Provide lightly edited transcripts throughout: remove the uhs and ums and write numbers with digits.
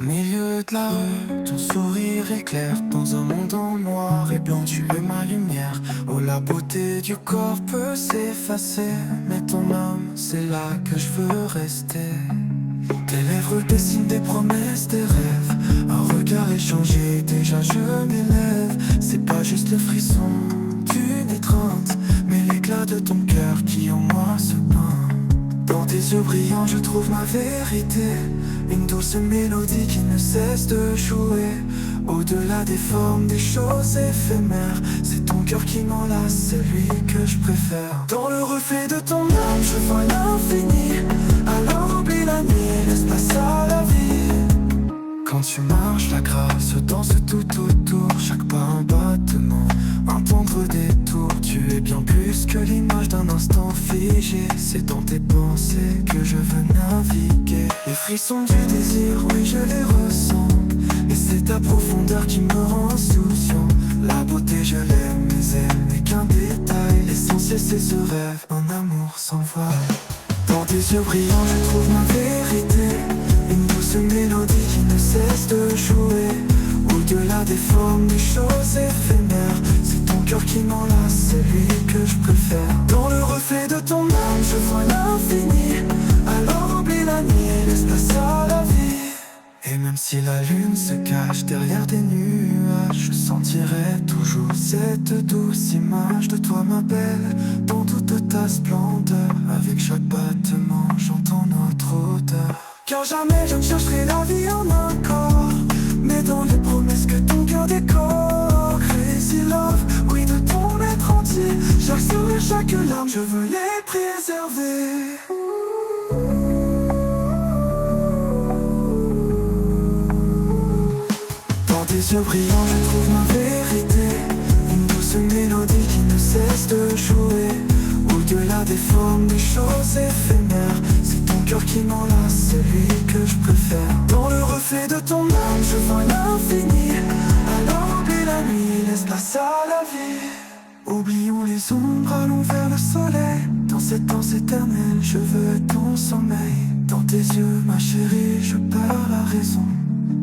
milieu de la rue, ton sourire éclaire. Dans un monde en noir et blanc, tu es ma lumière. Oh, la beauté du corps peut s'effacer, mais ton âme, c'est là que je veux rester. Tes lèvres dessinent des promesses, des rêves. Un regard échangé, déjà je m'élève. C'est pas juste le frisson d'une étreinte, mais l'éclat de ton cœur qui en moi se peint. Dans tes yeux brillants je trouve ma vérité, une douce mélodie qui ne cesse de jouer. Au-delà des formes, des choses éphémères, c'est ton cœur qui m'enlace, c'est lui que je préfère. Dans le reflet de ton âme je vois l'infini, alors oublie la nuit, laisse place à la vie. Quand tu marches, la grâce danse tout autour, chaque pas un battement, un tendre détour. Tu es bien plus que l'image d'un instant figé, c'est dans tes pensées que je veux naviguer. Les frissons du désir, oui je les ressens, et c'est ta profondeur qui me rend insouciant. La beauté je l'aime, mais elle n'est qu'un détail. L'essentiel c'est ce rêve, un amour sans voile. Dans tes yeux brillants je trouve ma vérité, une douce mélodie qui ne cesse de jouer. Au-delà des formes, des choses éphémères, c'est ton cœur qui m'enlace, c'est lui que je préfère. Dans le reflet de ton âme je vois l'infini, alors oublie la nuit et laisse place à la vie. Et même si la lune se cache derrière des nuages, je sentirai toujours cette douce image de toi ma belle, dans toute ta splendeur. Avec chaque battement j'entends notre odeur. Car jamais je ne chercherai la vie en un corps, mais dans les promesses que ton cœur décore. Crazy love, oui de ton être entier, chaque sourire, chaque larme, je veux les préserver. Dans tes yeux brillants je trouve ma vérité, une douce mélodie qui ne cesse de jouer. Au-delà des formes, des choses éphémères, c'est ton cœur qui m'enlace, c'est lui que je préfère. Dans le reflet de ton âme je vois l'infini, alors oublie la nuit, laisse place à la vie. Oublions les ombres, allons vers le soleil. Dans cette danse éternelle je veux ton sommeil. Dans tes yeux ma chérie je perds la raison,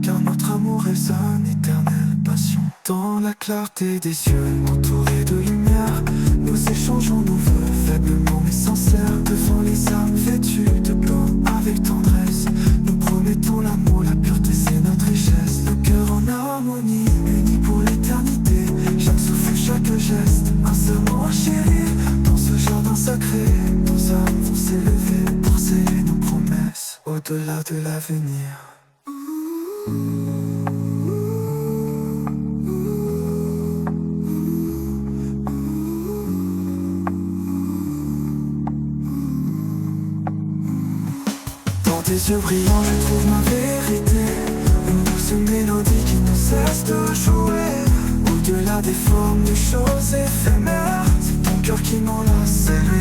car notre amour résonne, éternelle passion. Dans la clarté des yeux, entourés de lumière, nous échangeons nos vœux, faiblement mais sincères. Devant les âmes vêtues de blanc, avec tendresse, nous promettons l'amour, la pureté c'est notre richesse. Le cœur en harmonie, unis pour l'éternité. Chaque souffle, chaque geste, un serment chéri. Dans ce jardin sacré, nos âmes vont s'élever pour sceller nos promesses, au-delà de l'avenir. Dans tes yeux brillants je trouve ma vérité, une douce mélodie qui ne cesse de jouer. Au-delà des formes, des choses éphémères, c'est ton cœur qui m'enlace, c'est lui